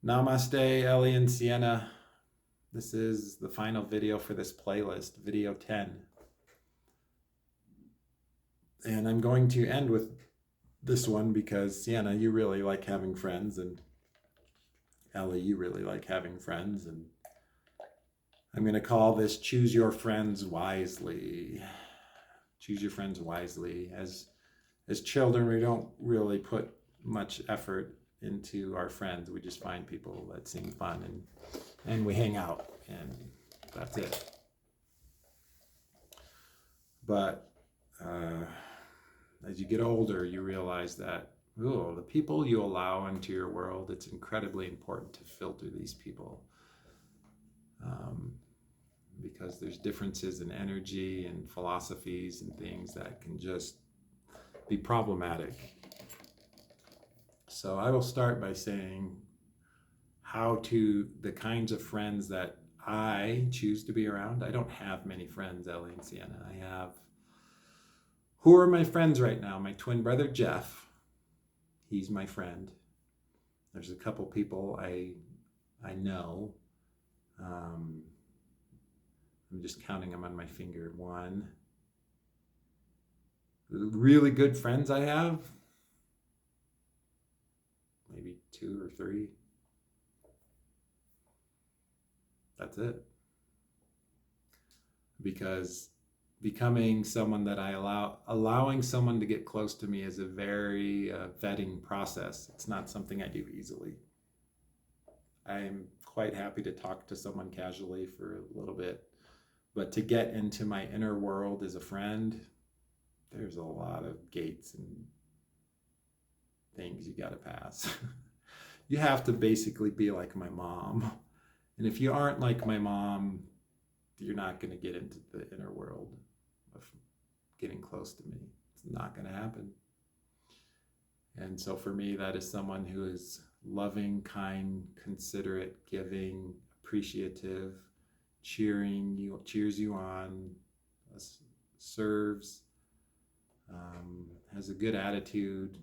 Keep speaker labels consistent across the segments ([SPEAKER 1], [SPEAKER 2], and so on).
[SPEAKER 1] Namaste, Ellie and Sienna. This is the final video for this playlist, video 10. And I'm going to end with this one because, Sienna, you really like having friends, and Ellie, you really like having friends. And I'm going to call this Choose Your Friends Wisely. Choose your friends wisely. As children, we don't really put much effort into our friends. We just find people that seem fun and we hang out, and that's it. But as you get older, you realize that the people you allow into your world, it's incredibly important to filter these people, because there's differences in energy and philosophies and things that can just be problematic. So I will start by saying the kinds of friends that I choose to be around. I don't have many friends, Ellie and Sienna. Who are my friends right now? My twin brother, Jeff. He's my friend. There's a couple people I know. I'm just counting them on my finger. One. Really good friends I have. Maybe 2 or 3. That's it. Because becoming someone that allowing someone to get close to me is a very vetting process. It's not something I do easily. I'm quite happy to talk to someone casually for a little bit, but to get into my inner world as a friend, there's a lot of gates and things you got to pass. You have to basically be like my mom. And if you aren't like my mom, you're not going to get into the inner world of getting close to me. It's not going to happen. And so for me, that is someone who is loving, kind, considerate, giving, appreciative, cheers you on, serves, has a good attitude,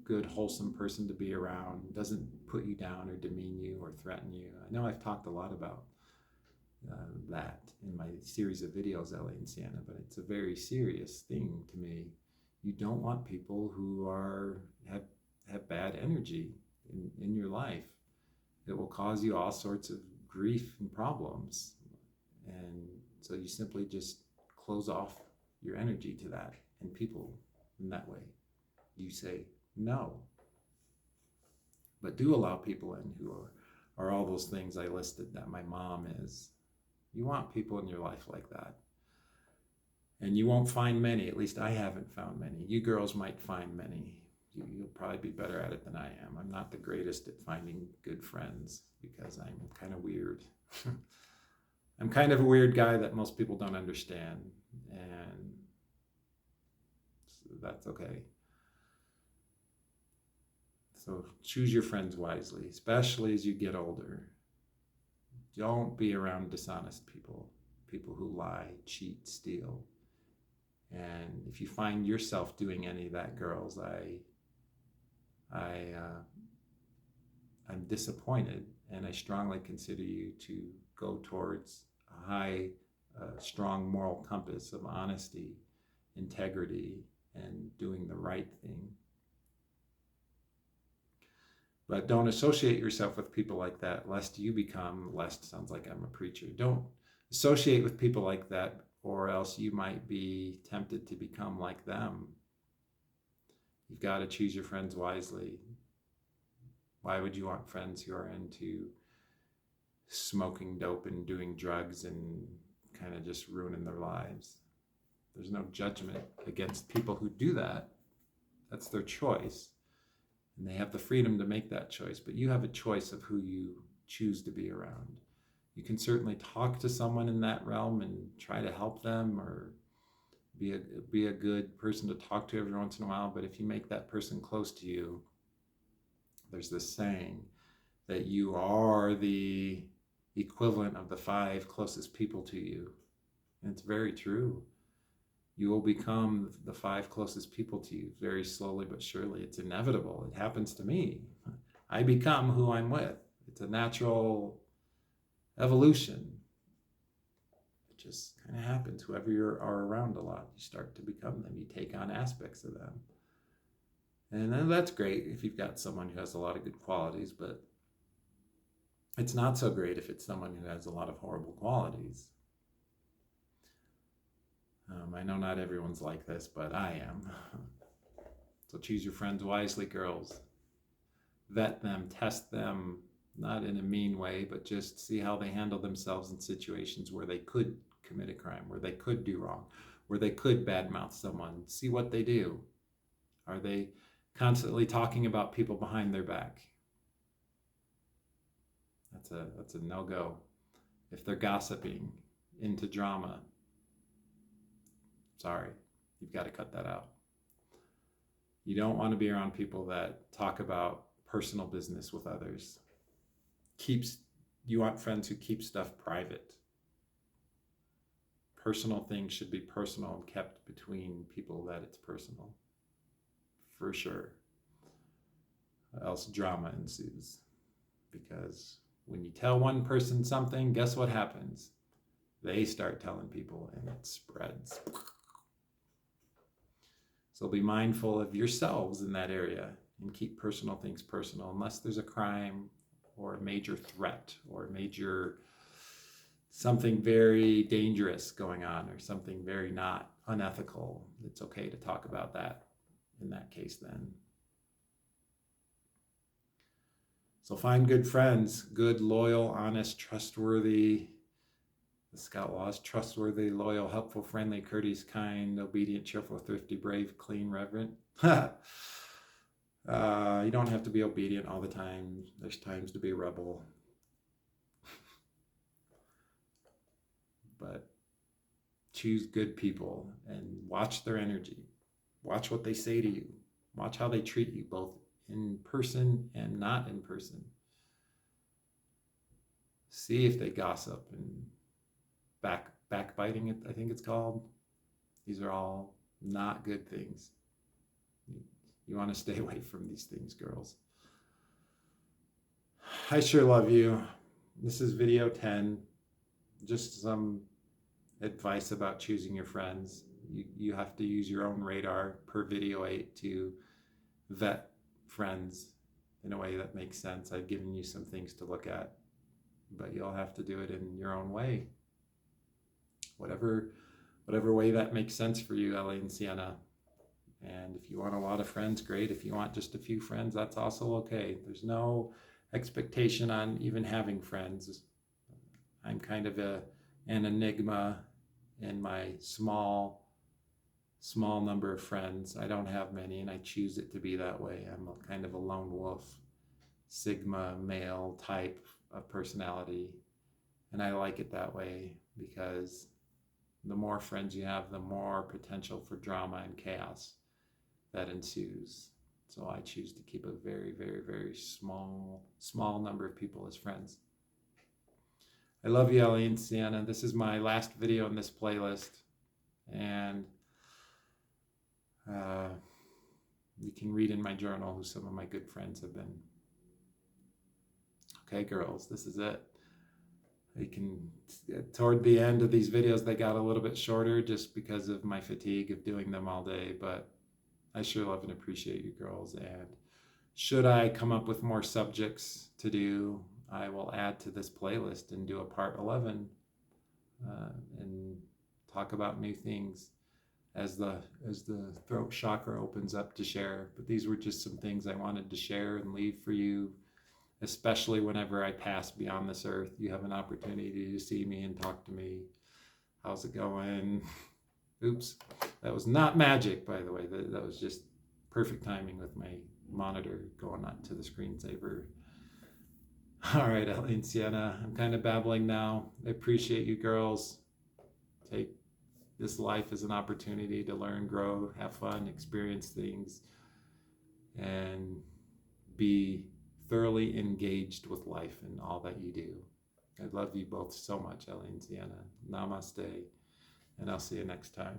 [SPEAKER 1] good, wholesome person to be around, doesn't put you down or demean you or threaten you. I know I've talked a lot about that in my series of videos, Ellie and Sienna, but it's a very serious thing to me. You don't want people who have bad energy in your life. It will cause you all sorts of grief and problems. And so you simply just close off your energy to that and people in that way. You say no. But do allow people in who are all those things I listed that my mom is. You want people in your life like that. And you won't find many, at least I haven't found many. You girls might find many. You'll probably be better at it than I am. I'm not the greatest at finding good friends because I'm kind of weird. I'm kind of a weird guy that most people don't understand, and so that's okay. So choose your friends wisely, especially as you get older. Don't be around dishonest people, people who lie, cheat, steal. And if you find yourself doing any of that, girls, I'm disappointed, and I strongly consider you to go towards a high, strong moral compass of honesty, integrity, and doing the right thing. But don't associate yourself with people like that, lest you become, sounds like I'm a preacher. Don't associate with people like that, or else you might be tempted to become like them. You've got to choose your friends wisely. Why would you want friends who are into smoking dope and doing drugs and kind of just ruining their lives? There's no judgment against people who do that. That's their choice. And they have the freedom to make that choice, but you have a choice of who you choose to be around. You can certainly talk to someone in that realm and try to help them or be a good person to talk to every once in a while, but if you make that person close to you, there's this saying that you are the equivalent of the 5 closest people to you. And it's very true. You will become the 5 closest people to you very slowly but surely. It's inevitable. It happens to me. I become who I'm with. It's a natural evolution. It just kind of happens. Whoever you are around a lot, you start to become them. You take on aspects of them. And then that's great if you've got someone who has a lot of good qualities, but it's not so great if it's someone who has a lot of horrible qualities. I know not everyone's like this, but I am. So choose your friends wisely, girls. Vet them, test them, not in a mean way, but just see how they handle themselves in situations where they could commit a crime, where they could do wrong, where they could badmouth someone. See what they do. Are they constantly talking about people behind their back? That's a no-go. If they're gossiping, into drama, sorry, you've got to cut that out. You don't want to be around people that talk about personal business with others. You want friends who keep stuff private. Personal things should be personal and kept between people that it's personal. For sure. Else drama ensues. Because when you tell one person something, guess what happens? They start telling people and it spreads. So be mindful of yourselves in that area and keep personal things personal unless there's a crime or a major threat or a major something very dangerous going on or something very not unethical. It's okay to talk about that in that case then. So find good friends, good, loyal, honest, trustworthy. The Scout Law is trustworthy, loyal, helpful, friendly, courteous, kind, obedient, cheerful, thrifty, brave, clean, reverent. You don't have to be obedient all the time. There's times to be a rebel. But choose good people and watch their energy. Watch what they say to you. Watch how they treat you, both in person and not in person. See if they gossip and backbiting, I think it's called. These are all not good things. You want to stay away from these things, girls. I sure love you. This is video 10. Just some advice about choosing your friends. You have to use your own radar per video 8 to vet friends in a way that makes sense. I've given you some things to look at, but you'll have to do it in your own way. Whatever way that makes sense for you, Ellie and Sienna. And if you want a lot of friends, great. If you want just a few friends, that's also okay. There's no expectation on even having friends. I'm kind of an enigma in my small number of friends. I don't have many, and I choose it to be that way. I'm a kind of a lone wolf, Sigma male type of personality, and I like it that way because the more friends you have, the more potential for drama and chaos that ensues. So I choose to keep a very, very, very small number of people as friends. I love you, Ellie and Sienna. This is my last video in this playlist, and you can read in my journal who some of my good friends have been. Okay, girls, this is it. Toward the end of these videos, they got a little bit shorter just because of my fatigue of doing them all day, but I sure love and appreciate you girls. And should I come up with more subjects to do, I will add to this playlist and do a part 11 and talk about new things as the throat chakra opens up to share. But these were just some things I wanted to share and leave for you, especially whenever I pass beyond this earth. You have an opportunity to see me and talk to me. How's it going? Oops, that was not magic, by the way. That was just perfect timing with my monitor going on to the screensaver. All right, Ellie and Sienna, I'm kind of babbling now. I appreciate you girls. Take this life as an opportunity to learn, grow, have fun, experience things, and be thoroughly engaged with life and all that you do. I love you both so much, Ellie and Sienna. Namaste, and I'll see you next time.